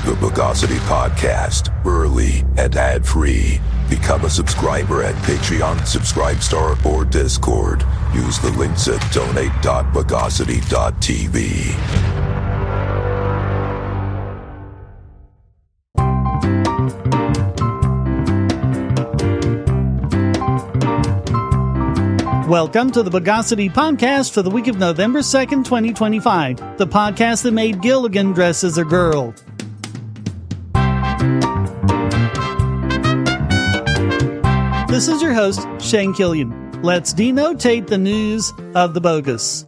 The Bogosity podcast, early and ad-free. Become a subscriber at Patreon, Subscribestar, or Discord. Use the links at donate.bogosity.tv. Welcome to the Bogosity podcast for the week of November 2nd, 2025. The podcast that made Gilligan dress as a girl. This is your host, Shane Killian. Let's denotate the news of the bogus.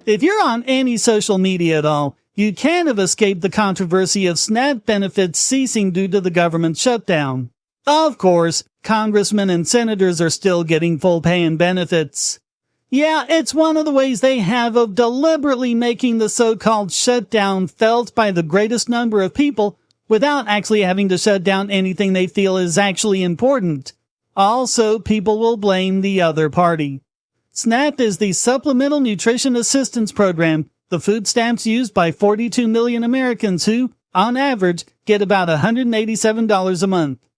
If you're on any social media at all, you can't have escaped the controversy of SNAP benefits ceasing due to the government shutdown. Of course, congressmen and senators are still getting full pay and benefits. Yeah, it's one of the ways they have of deliberately making the so-called shutdown felt by the greatest number of people without actually having to shut down anything they feel is actually important. Also, people will blame the other party. SNAP is the Supplemental Nutrition Assistance Program, the food stamps used by 42 million Americans who, on average, get about $187 a month.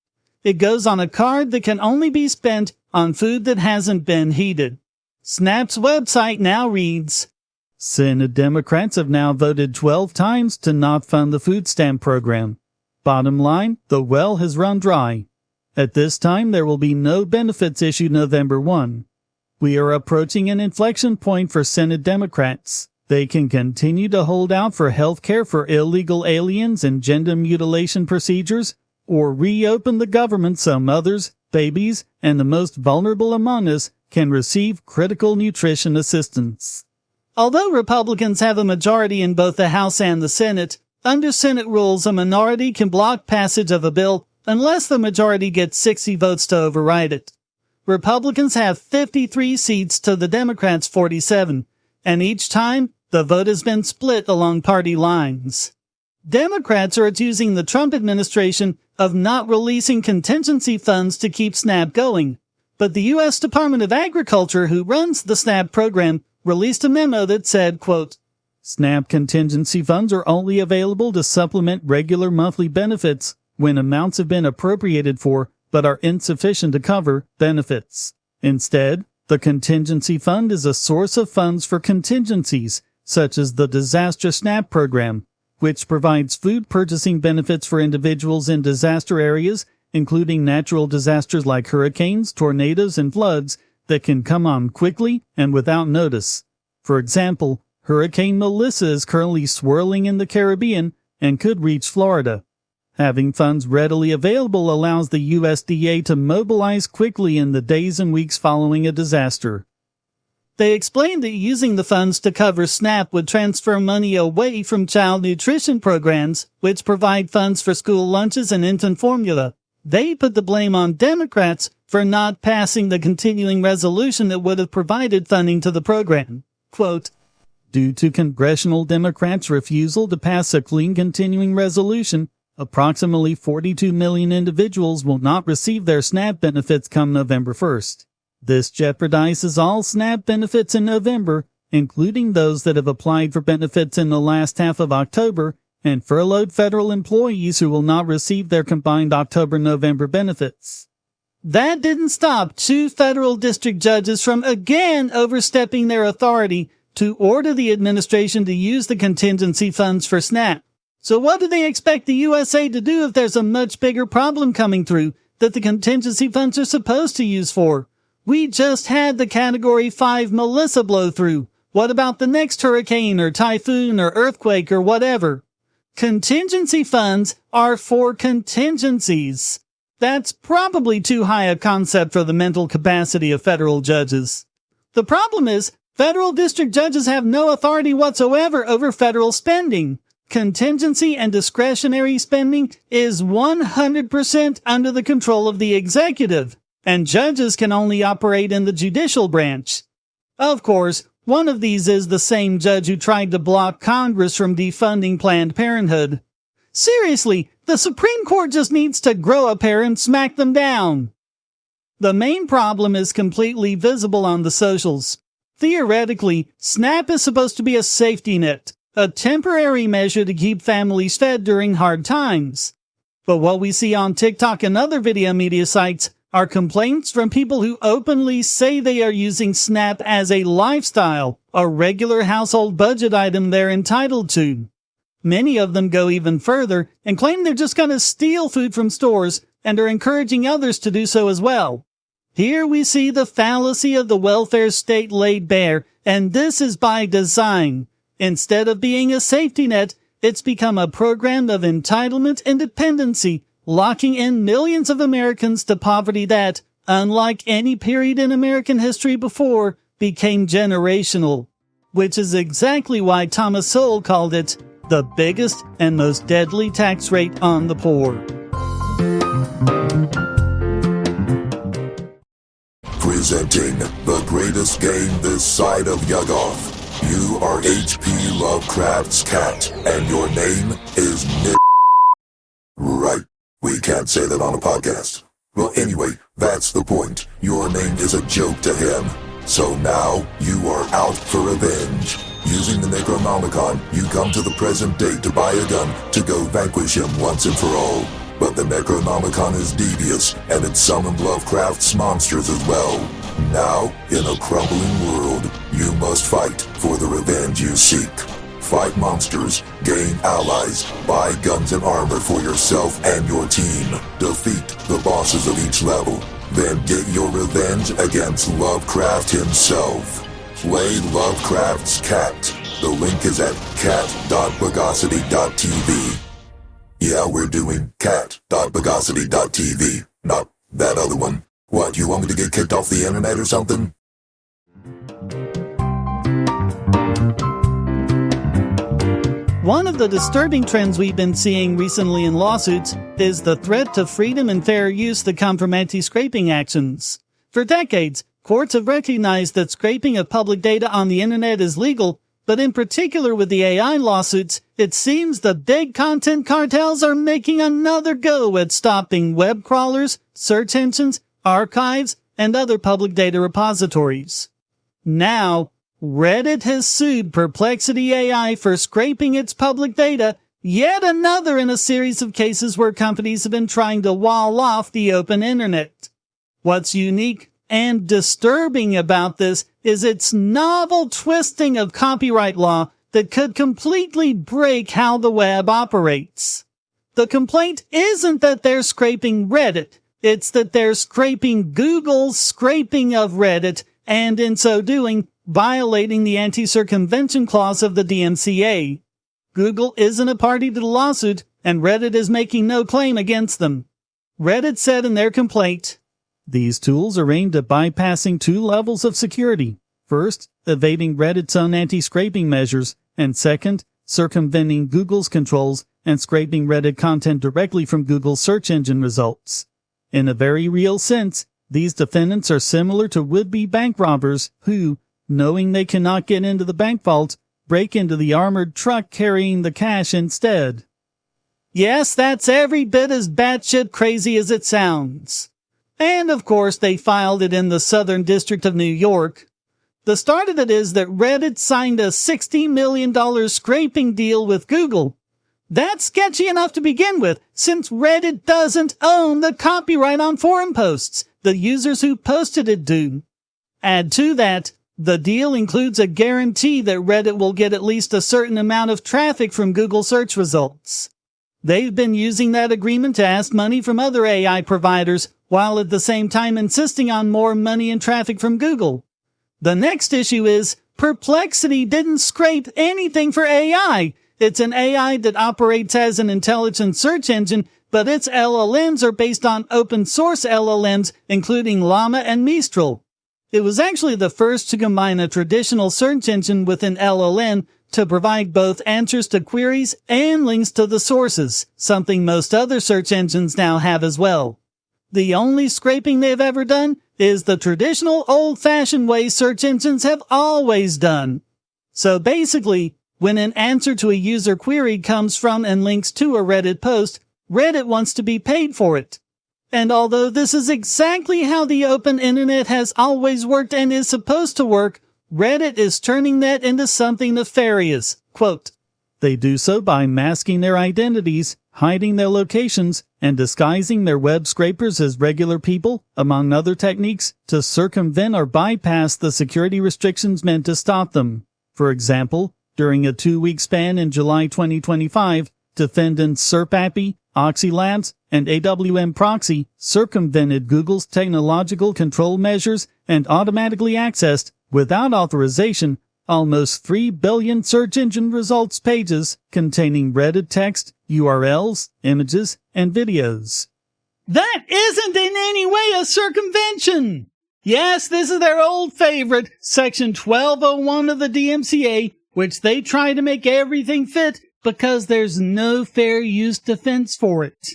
It goes on a card that can only be spent on food that hasn't been heated. SNAP's website now reads, Senate Democrats have now voted 12 times to not fund the food stamp program. Bottom line, the well has run dry. At this time, there will be no benefits issued November 1. We are approaching an inflection point for Senate Democrats. They can continue to hold out for health care for illegal aliens and gender mutilation procedures, or reopen the government so mothers, babies, and the most vulnerable among us can receive critical nutrition assistance. Although Republicans have a majority in both the House and the Senate, under Senate rules a minority can block passage of a bill unless the majority gets 60 votes to override it. Republicans have 53 seats to the Democrats' 47, and each time the vote has been split along party lines. Democrats are accusing the Trump administration of not releasing contingency funds to keep SNAP going, but the U.S. Department of Agriculture, who runs the SNAP program, released a memo that said, quote, SNAP contingency funds are only available to supplement regular monthly benefits when amounts have been appropriated for but are insufficient to cover benefits. Instead, the contingency fund is a source of funds for contingencies, such as the disastrous SNAP program, which provides food purchasing benefits for individuals in disaster areas, including natural disasters like hurricanes, tornadoes, and floods that can come on quickly and without notice. For example, Hurricane Melissa is currently swirling in the Caribbean and could reach Florida. Having funds readily available allows the USDA to mobilize quickly in the days and weeks following a disaster. They explained that using the funds to cover SNAP would transfer money away from child nutrition programs, which provide funds for school lunches and infant formula. They put the blame on Democrats for not passing the continuing resolution that would have provided funding to the program. Quote, due to congressional Democrats' refusal to pass a clean continuing resolution, approximately 42 million individuals will not receive their SNAP benefits come November 1st. This jeopardizes all SNAP benefits in November, including those that have applied for benefits in the last half of October, and furloughed federal employees who will not receive their combined October-November benefits. That didn't stop 2 federal district judges from again overstepping their authority to order the administration to use the contingency funds for SNAP. So what do they expect the USA to do if there's a much bigger problem coming through that the contingency funds are supposed to use for? We just had the Category 5 Melissa blow through. What about the next hurricane or typhoon or earthquake or whatever? Contingency funds are for contingencies. That's probably too high a concept for the mental capacity of federal judges. The problem is, federal district judges have no authority whatsoever over federal spending. Contingency and discretionary spending is 100% under the control of the executive, and judges can only operate in the judicial branch. Of course, one of these is the same judge who tried to block Congress from defunding Planned Parenthood. Seriously, the Supreme Court just needs to grow a pair and smack them down. The main problem is completely visible on the socials. Theoretically, SNAP is supposed to be a safety net, a temporary measure to keep families fed during hard times. But what we see on TikTok and other video media sites are complaints from people who openly say they are using SNAP as a lifestyle, a regular household budget item they're entitled to. Many of them go even further and claim they're just going to steal food from stores and are encouraging others to do so as well. Here we see the fallacy of the welfare state laid bare, and this is by design. Instead of being a safety net, it's become a program of entitlement and dependency, locking in millions of Americans to poverty that, unlike any period in American history before, became generational. Which is exactly why Thomas Sowell called it the biggest and most deadly tax rate on the poor. Presenting the greatest game this side of Yuggoth. You are H.P. Lovecraft's cat, and your name is Nick. Right. We can't say that on a podcast. Well, anyway, that's the point. Your name is a joke to him. So now, you are out for revenge. Using the Necronomicon, you come to the present day to buy a gun to go vanquish him once and for all. But the Necronomicon is devious, and it summoned Lovecraft's monsters as well. Now, in a crumbling world, you must fight for the revenge you seek. Fight monsters, gain allies, buy guns and armor for yourself and your team. Defeat the bosses of each level. Then get your revenge against Lovecraft himself. Play Lovecraft's cat. The link is at cat.bogosity.tv. Yeah, we're doing cat.bogosity.tv, not that other one. What, you want me to get kicked off the internet or something? One of the disturbing trends we've been seeing recently in lawsuits is the threat to freedom and fair use that come from anti-scraping actions. For decades, courts have recognized that scraping of public data on the internet is legal, but in particular with the AI lawsuits, it seems the big content cartels are making another go at stopping web crawlers, search engines, archives, and other public data repositories. Now, Reddit has sued Perplexity AI for scraping its public data, yet another in a series of cases where companies have been trying to wall off the open internet. What's unique and disturbing about this is its novel twisting of copyright law that could completely break how the web operates. The complaint isn't that they're scraping Reddit, it's that they're scraping Google's scraping of Reddit, and in so doing, violating the anti-circumvention clause of the DMCA. Google isn't a party to the lawsuit, and Reddit is making no claim against them. Reddit said in their complaint, "These tools are aimed at bypassing two levels of security. First, evading Reddit's own anti-scraping measures, and second, circumventing Google's controls and scraping Reddit content directly from Google's search engine results. In a very real sense, these defendants are similar to would-be bank robbers who, knowing they cannot get into the bank vault, break into the armored truck carrying the cash instead." Yes, that's every bit as batshit crazy as it sounds. And of course, they filed it in the Southern District of New York. The start of it is that Reddit signed a $60 million scraping deal with Google. That's sketchy enough to begin with, since Reddit doesn't own the copyright on forum posts. The users who posted it do. Add to that, the deal includes a guarantee that Reddit will get at least a certain amount of traffic from Google search results. They've been using that agreement to ask money from other AI providers, while at the same time insisting on more money and traffic from Google. The next issue is, Perplexity didn't scrape anything for AI. It's an AI that operates as an intelligent search engine, but its LLMs are based on open source LLMs, including Llama and Mistral. It was actually the first to combine a traditional search engine with an LLM to provide both answers to queries and links to the sources, something most other search engines now have as well. The only scraping they've ever done is the traditional old-fashioned way search engines have always done. So basically, when an answer to a user query comes from and links to a Reddit post, Reddit wants to be paid for it. And although this is exactly how the open internet has always worked and is supposed to work, Reddit is turning that into something nefarious. Quote, They do so by masking their identities, hiding their locations, and disguising their web scrapers as regular people, among other techniques, to circumvent or bypass the security restrictions meant to stop them. For example, during a 2-week span in July 2025, defendants SERPAPI, Oxy Labs, and AWM Proxy circumvented Google's technological control measures and automatically accessed, without authorization, almost 3 billion search engine results pages containing Reddit text, URLs, images, and videos. That isn't in any way a circumvention! Yes, this is their old favorite, Section 1201 of the DMCA, which they try to make everything fit because there's no fair use defense for it.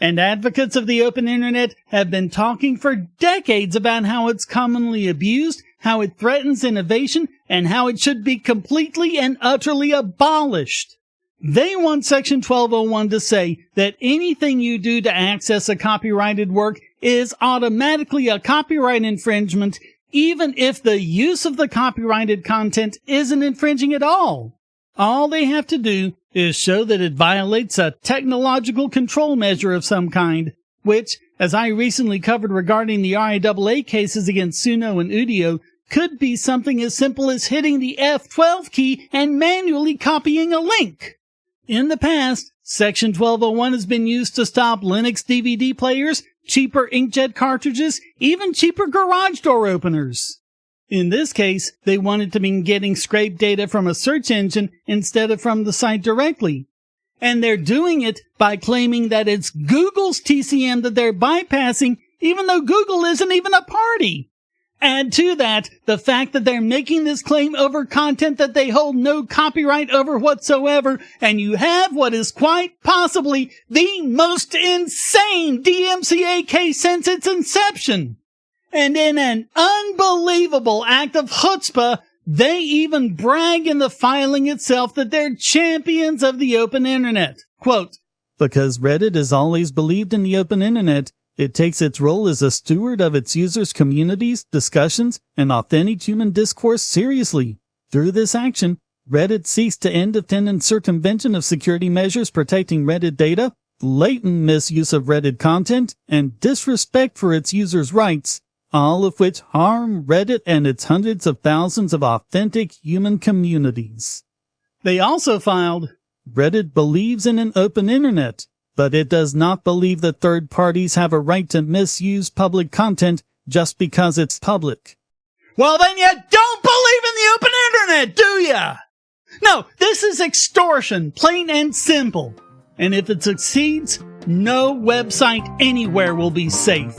And advocates of the open internet have been talking for decades about how it's commonly abused, how it threatens innovation, and how it should be completely and utterly abolished. They want Section 1201 to say that anything you do to access a copyrighted work is automatically a copyright infringement, even if the use of the copyrighted content isn't infringing at all. All they have to do is show that it violates a technological control measure of some kind, which, as I recently covered regarding the RIAA cases against Suno and Udio, could be something as simple as hitting the F12 key and manually copying a link. In the past, Section 1201 has been used to stop Linux DVD players, cheaper inkjet cartridges, even cheaper garage door openers. In this case, they wanted to be getting scraped data from a search engine instead of from the site directly. And they're doing it by claiming that it's Google's TCM that they're bypassing, even though Google isn't even a party. Add to that the fact that they're making this claim over content that they hold no copyright over whatsoever, and you have what is quite possibly the most insane DMCA case since its inception. And in an unbelievable act of chutzpah, they even brag in the filing itself that they're champions of the open internet. Quote, "Because Reddit has always believed in the open internet, it takes its role as a steward of its users' communities, discussions, and authentic human discourse seriously. Through this action, Reddit seeks to end defendant circumvention of security measures protecting Reddit data, blatant misuse of Reddit content, and disrespect for its users' rights, all of which harm Reddit and its hundreds of thousands of authentic human communities." They also filed, "Reddit believes in an open internet, but it does not believe that third parties have a right to misuse public content just because it's public." Well, then you don't believe in the open internet, do ya? No, this is extortion, plain and simple. And if it succeeds, no website anywhere will be safe.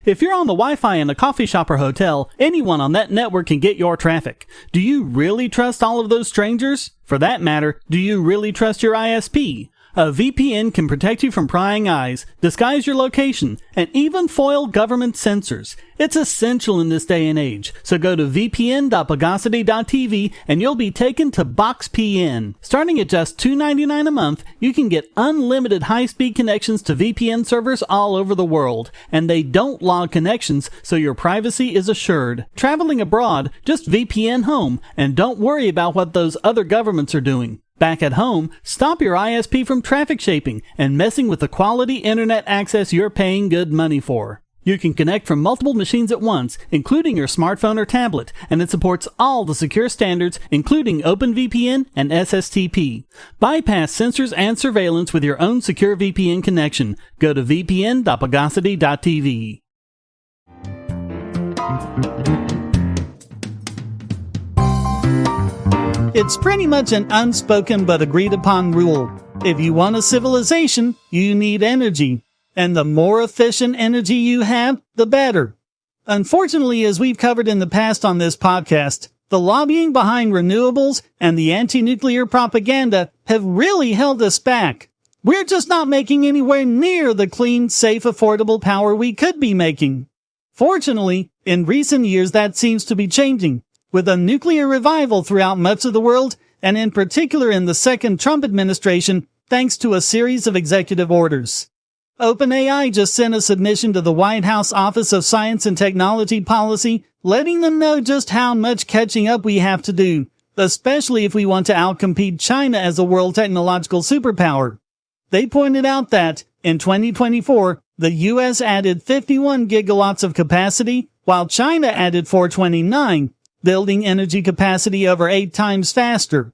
If you're on the Wi-Fi in a coffee shop or hotel, anyone on that network can get your traffic. Do you really trust all of those strangers? For that matter, do you really trust your ISP? A VPN can protect you from prying eyes, disguise your location, and even foil government censors. It's essential in this day and age, so go to vpn.bogosity.tv and you'll be taken to BoxPN. Starting at just $2.99 a month, you can get unlimited high-speed connections to VPN servers all over the world, and they don't log connections, so your privacy is assured. Traveling abroad, just VPN home, and don't worry about what those other governments are doing. Back at home, stop your ISP from traffic shaping and messing with the quality internet access you're paying good money for. You can connect from multiple machines at once, including your smartphone or tablet, and it supports all the secure standards, including OpenVPN and SSTP. Bypass censors and surveillance with your own secure VPN connection. Go to vpn.bogosity.tv. It's pretty much an unspoken but agreed upon rule. If you want a civilization, you need energy. And the more efficient energy you have, the better. Unfortunately, as we've covered in the past on this podcast, the lobbying behind renewables and the anti-nuclear propaganda have really held us back. We're just not making anywhere near the clean, safe, affordable power we could be making. Fortunately, in recent years that seems to be changing, with a nuclear revival throughout much of the world, and in particular in the second Trump administration, thanks to a series of executive orders. OpenAI just sent a submission to the White House Office of Science and Technology Policy, letting them know just how much catching up we have to do, especially if we want to outcompete China as a world technological superpower. They pointed out that, in 2024, the U.S. added 51 gigawatts of capacity, while China added 429, building energy capacity over 8 times faster.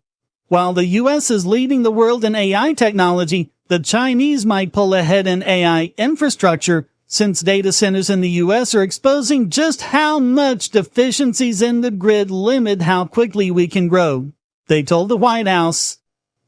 While the U.S. is leading the world in AI technology, the Chinese might pull ahead in AI infrastructure, since data centers in the U.S. are exposing just how much deficiencies in the grid limit how quickly we can grow. They told the White House,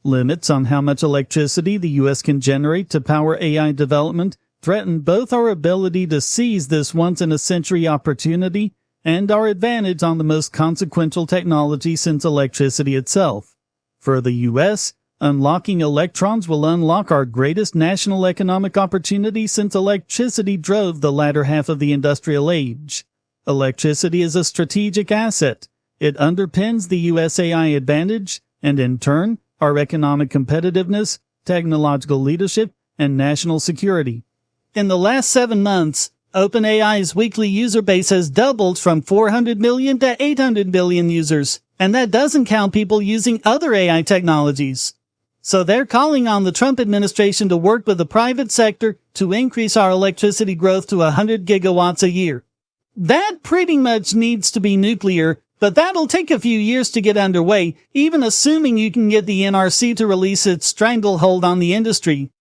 "Limits on how much electricity the U.S. can generate to power AI development threaten both our ability to seize this once-in-a-century opportunity and our advantage on the most consequential technology since electricity itself. For the U.S., unlocking electrons will unlock our greatest national economic opportunity since electricity drove the latter half of the industrial age. Electricity is a strategic asset. It underpins the U.S. AI advantage, and in turn, our economic competitiveness, technological leadership, and national security." In the last 7 months, OpenAI's weekly user base has doubled from 400 million to 800 million users, and that doesn't count people using other AI technologies. So they're calling on the Trump administration to work with the private sector to increase our electricity growth to 100 gigawatts a year. That pretty much needs to be nuclear, but that'll take a few years to get underway, even assuming you can get the NRC to release its stranglehold on the industry.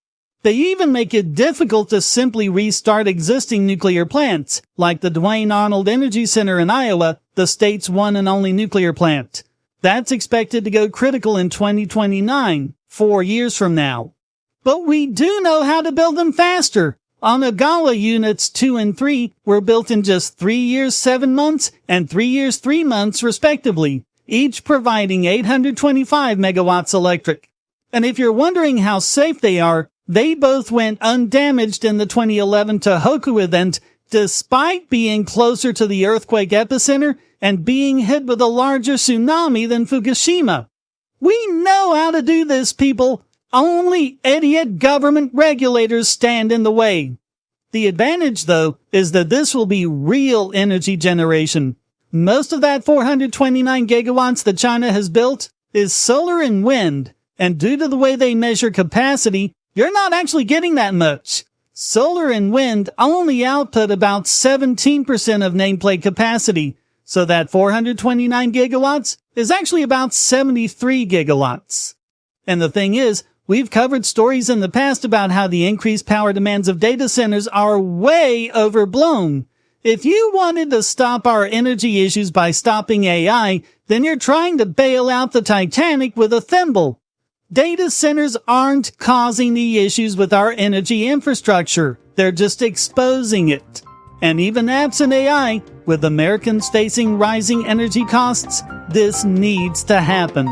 They even make it difficult to simply restart existing nuclear plants, like the Duane Arnold Energy Center in Iowa, the state's one and only nuclear plant. That's expected to go critical in 2029, 4 years from now. But we do know how to build them faster. Onagawa Units 2 and 3 were built in just 3 years 7 months and 3 years 3 months respectively, each providing 825 megawatts electric. And if you're wondering how safe they are, they both went undamaged in the 2011 Tohoku event, despite being closer to the earthquake epicenter and being hit with a larger tsunami than Fukushima. We know how to do this, people. Only idiot government regulators stand in the way. The advantage, though, is that this will be real energy generation. Most of that 429 gigawatts that China has built is solar and wind, and due to the way they measure capacity, you're not actually getting that much. Solar and wind only output about 17% of nameplate capacity, so that 429 gigawatts is actually about 73 gigawatts. And the thing is, we've covered stories in the past about how the increased power demands of data centers are way overblown. If you wanted to stop our energy issues by stopping AI, then you're trying to bail out the Titanic with a thimble. Data centers aren't causing the issues with our energy infrastructure. They're just exposing it. And even absent AI, with Americans facing rising energy costs, this needs to happen.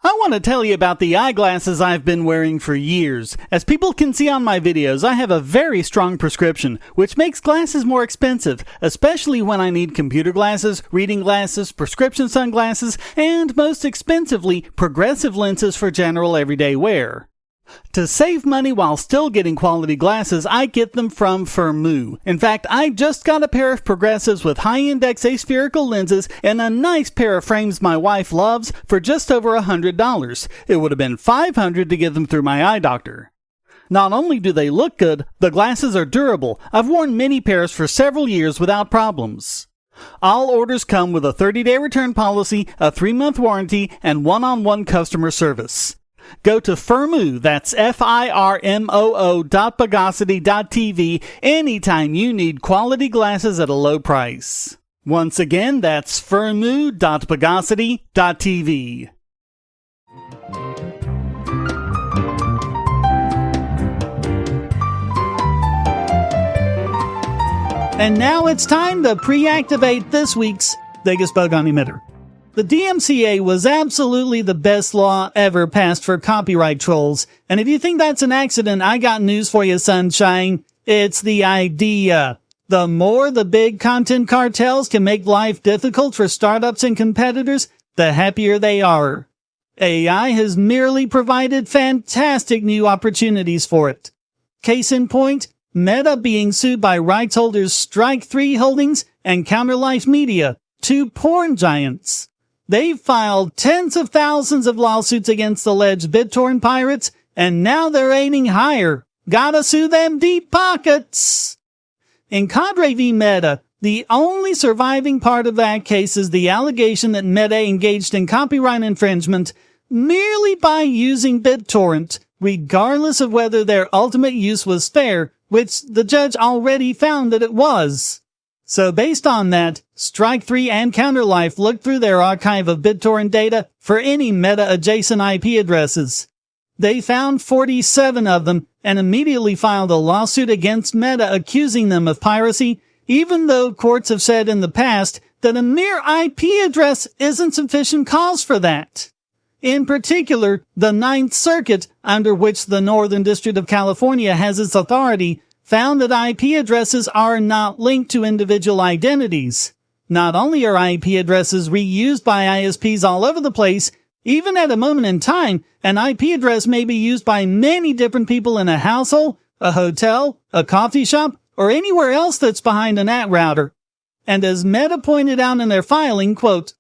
I want to tell you about the eyeglasses I've been wearing for years. As people can see on my videos, I have a very strong prescription, which makes glasses more expensive, especially when I need computer glasses, reading glasses, prescription sunglasses, and most expensively, progressive lenses for general everyday wear. To save money while still getting quality glasses, I get them from Firmoo. In fact, I just got a pair of progressives with high-index aspherical lenses and a nice pair of frames my wife loves for just over $100. It would have been $500 to get them through my eye doctor. Not only do they look good, the glasses are durable. I've worn many pairs for several years without problems. All orders come with a 30-day return policy, a 3-month warranty, and one-on-one customer service. Go to Firmoo, that's FIRMOO.Bogosity.tv anytime you need quality glasses at a low price. Once again, that's Firmoo.Bogosity.tv. And now it's time to pre-activate this week's biggest Bogon emitter. The DMCA was absolutely the best law ever passed for copyright trolls, and if you think that's an accident, I got news for you, sunshine. It's the idea. The more the big content cartels can make life difficult for startups and competitors, the happier they are. AI has merely provided fantastic new opportunities for it. Case in point, Meta being sued by rights holders Strike3 Holdings and Counterlife Media, two porn giants. They've filed tens of thousands of lawsuits against alleged BitTorrent pirates, and now they're aiming higher. Gotta sue them deep pockets. In Cadre v. Meta, the only surviving part of that case is the allegation that Meta engaged in copyright infringement merely by using BitTorrent, regardless of whether their ultimate use was fair, which the judge already found that it was. So based on that, Strike3 and Counterlife looked through their archive of BitTorrent data for any Meta-adjacent IP addresses. They found 47 of them and immediately filed a lawsuit against Meta accusing them of piracy, even though courts have said in the past that a mere IP address isn't sufficient cause for that. In particular, the Ninth Circuit, under which the Northern District of California has its authority, found that IP addresses are not linked to individual identities. Not only are IP addresses reused by ISPs all over the place, even at a moment in time, an IP address may be used by many different people in a household, a hotel, a coffee shop, or anywhere else that's behind a NAT router. And as Meta pointed out in their filing, quote,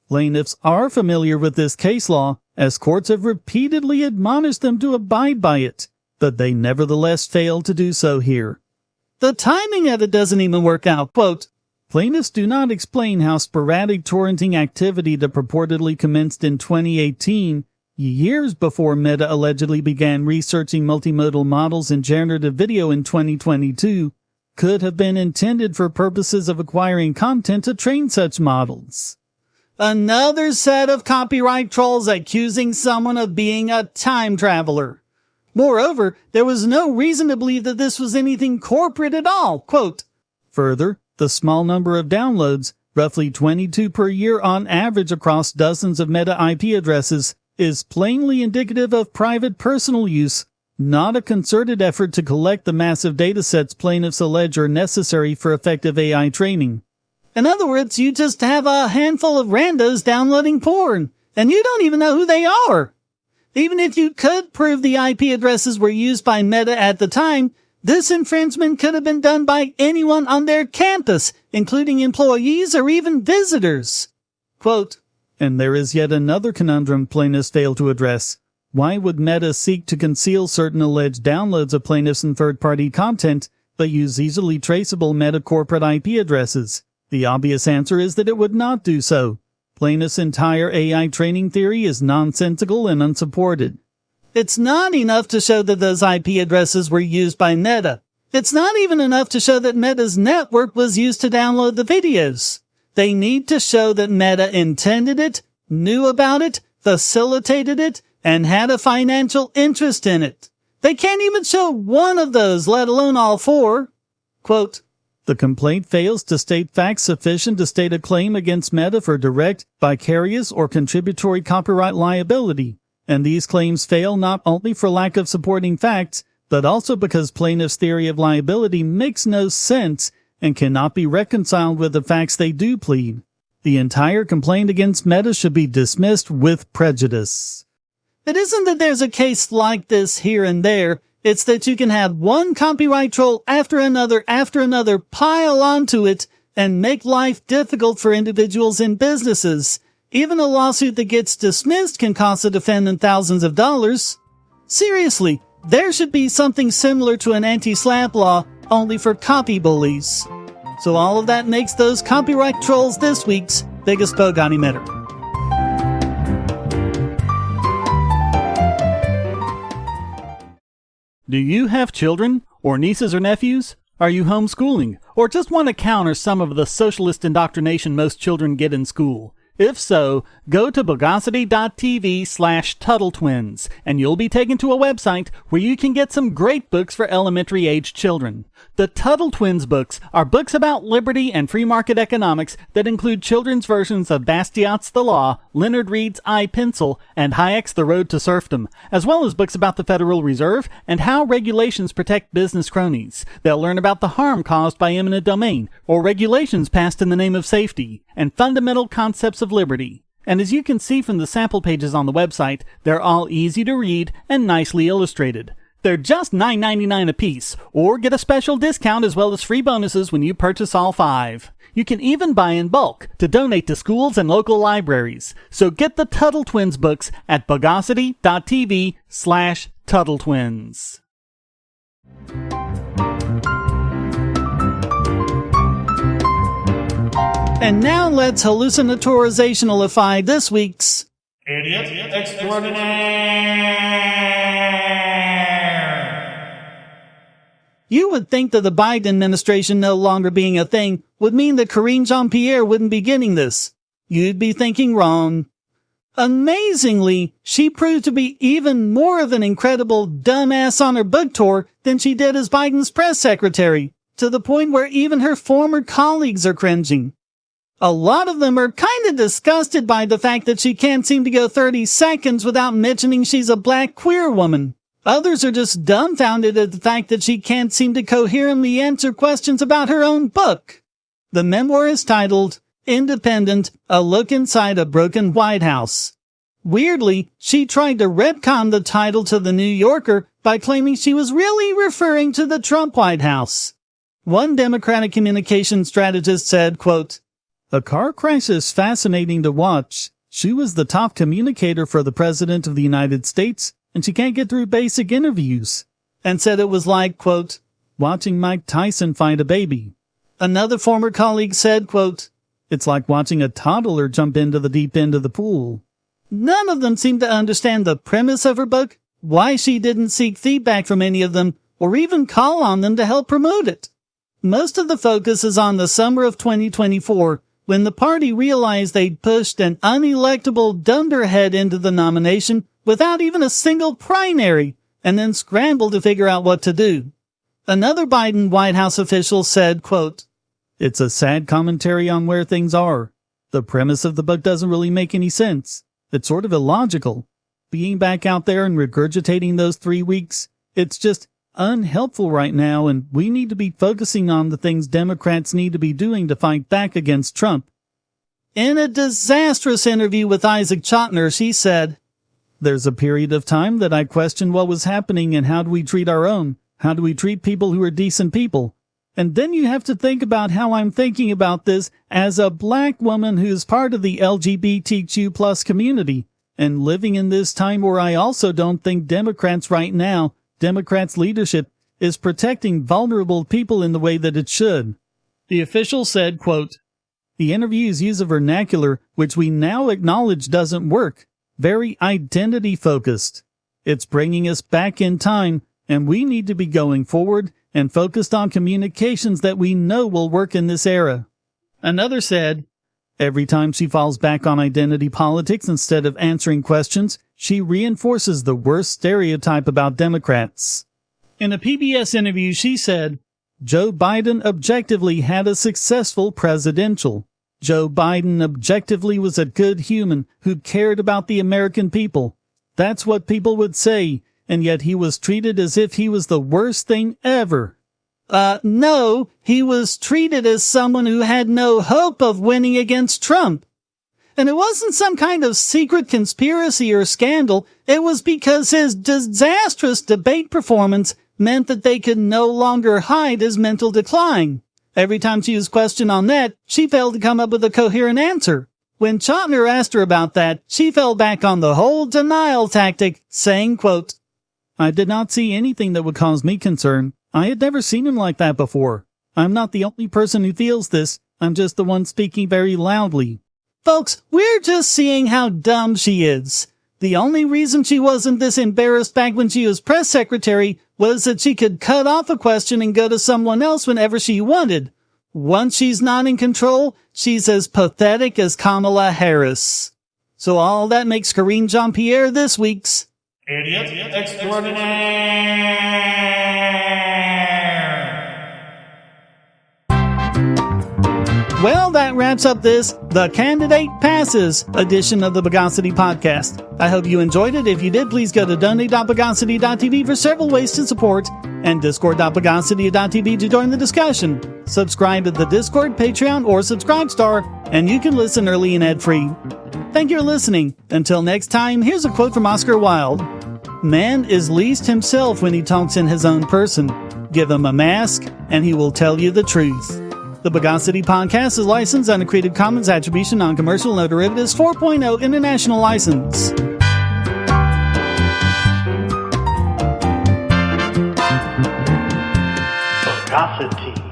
plaintiffs are familiar with this case law, as courts have repeatedly admonished them to abide by it, but they nevertheless fail to do so here. The timing of it doesn't even work out. Quote, plaintiffs do not explain how sporadic torrenting activity that purportedly commenced in 2018, years before Meta allegedly began researching multimodal models in generative video in 2022, could have been intended for purposes of acquiring content to train such models. Another set of copyright trolls accusing someone of being a time traveler. Moreover, there was no reason to believe that this was anything corporate at all. Quote, further, the small number of downloads, roughly 22 per year on average across dozens of Meta IP addresses, is plainly indicative of private personal use, not a concerted effort to collect the massive datasets plaintiffs allege are necessary for effective AI training. In other words, you just have a handful of randos downloading porn, and you don't even know who they are. Even if you could prove the IP addresses were used by Meta at the time, this infringement could have been done by anyone on their campus, including employees or even visitors. Quote, and there is yet another conundrum plaintiffs fail to address. Why would Meta seek to conceal certain alleged downloads of plaintiffs' and third-party content, but use easily traceable Meta corporate IP addresses? The obvious answer is that it would not do so. Plaintiff's entire AI training theory is nonsensical and unsupported. It's not enough to show that those IP addresses were used by Meta. It's not even enough to show that Meta's network was used to download the videos. They need to show that Meta intended it, knew about it, facilitated it, and had a financial interest in it. They can't even show one of those, let alone all four. Quote, the complaint fails to state facts sufficient to state a claim against Meta for direct, vicarious, or contributory copyright liability, and these claims fail not only for lack of supporting facts, but also because plaintiffs' theory of liability makes no sense and cannot be reconciled with the facts they do plead. The entire complaint against Meta should be dismissed with prejudice. It isn't that there's a case like this here and there. It's that you can have one copyright troll after another pile onto it and make life difficult for individuals and businesses. Even a lawsuit that gets dismissed can cost the defendant thousands of dollars. Seriously, there should be something similar to an anti-slap law, only for copy bullies. So all of that makes those copyright trolls this week's biggest Bogon emitter. Do you have children, or nieces or nephews? Are you homeschooling, or just want to counter some of the socialist indoctrination most children get in school? If so, go to Bogosity.tv/TuttleTwins, and you'll be taken to a website where you can get some great books for elementary-age children. The Tuttle Twins books are books about liberty and free market economics that include children's versions of Bastiat's The Law, Leonard Read's I, Pencil, and Hayek's The Road to Serfdom, as well as books about the Federal Reserve and how regulations protect business cronies. They'll learn about the harm caused by eminent domain, or regulations passed in the name of safety, and fundamental concepts of liberty. And as you can see from the sample pages on the website, they're all easy to read and nicely illustrated. They're just $9.99 a piece, or get a special discount as well as free bonuses when you purchase all 5. You can even buy in bulk to donate to schools and local libraries. So get the Tuttle Twins books at bogosity.tv/Tuttle Twins. And now let's hallucinatorization-alify this week's Idiot Extraordinaire. You would think that the Biden administration no longer being a thing would mean that Karine Jean-Pierre wouldn't be getting this. You'd be thinking wrong. Amazingly, she proved to be even more of an incredible dumbass on her book tour than she did as Biden's press secretary, to the point where even her former colleagues are cringing. A lot of them are kind of disgusted by the fact that she can't seem to go 30 seconds without mentioning she's a black queer woman. Others are just dumbfounded at the fact that she can't seem to coherently answer questions about her own book. The memoir is titled Independent, A Look Inside a Broken White House. Weirdly, she tried to retcon the title to the New Yorker by claiming she was really referring to the Trump White House. One Democratic communication strategist said, quote, "A car crash is fascinating to watch. She was the top communicator for the President of the United States, and she can't get through basic interviews," and said it was like, quote, "watching Mike Tyson fight a baby." Another former colleague said, quote, "It's like watching a toddler jump into the deep end of the pool." None of them seemed to understand the premise of her book, why she didn't seek feedback from any of them, or even call on them to help promote it. Most of the focus is on the summer of 2024, when the party realized they'd pushed an unelectable dunderhead into the nomination without even a single primary, and then scrambled to figure out what to do. Another Biden White House official said, quote, "It's a sad commentary on where things are. The premise of the book doesn't really make any sense. It's sort of illogical. Being back out there and regurgitating those 3 weeks, it's just unhelpful right now, and we need to be focusing on the things Democrats need to be doing to fight back against Trump." In a disastrous interview with Isaac Chotiner, she said, "There's a period of time that I questioned what was happening and how do we treat our own? How do we treat people who are decent people? And then you have to think about how I'm thinking about this as a black woman who's part of the LGBTQ plus community, and living in this time where I also don't think Democrats leadership is protecting vulnerable people in the way that it should." The official said, quote, "The interview's use of vernacular, which we now acknowledge doesn't work, very identity-focused. It's bringing us back in time, and we need to be going forward and focused on communications that we know will work in this era." Another said, "Every time she falls back on identity politics instead of answering questions, she reinforces the worst stereotype about Democrats." In a PBS interview, she said, "Joe Biden objectively had a successful presidential. Joe Biden objectively was a good human who cared about the American people. That's what people would say, and yet he was treated as if he was the worst thing ever." No, he was treated as someone who had no hope of winning against Trump. And it wasn't some kind of secret conspiracy or scandal. It was because his disastrous debate performance meant that they could no longer hide his mental decline. Every time she was questioned on that, she failed to come up with a coherent answer. When Chotiner asked her about that, she fell back on the whole denial tactic, saying, quote, "I did not see anything that would cause me concern. I had never seen him like that before. I'm not the only person who feels this. I'm just the one speaking very loudly." Folks, we're just seeing how dumb she is. The only reason she wasn't this embarrassed back when she was press secretary was that she could cut off a question and go to someone else whenever she wanted. Once she's not in control, she's as pathetic as Kamala Harris. So all that makes Karine Jean-Pierre this week's Idiot Extraordinaire. Well, that wraps up this The Candidate Passes edition of the Bogosity podcast. I hope you enjoyed it. If you did, please go to donate.bogosity.tv for several ways to support, and discord.bogosity.tv to join the discussion. Subscribe to the Discord, Patreon, or Subscribe Star, and you can listen early and ad-free. Thank you for listening. Until next time, here's a quote from Oscar Wilde. Man is least himself when he talks in his own person. Give him a mask, and he will tell you the truth. The Bogosity podcast is licensed under Creative Commons Attribution Non-Commercial No Derivatives 4.0 International License. Bogosity.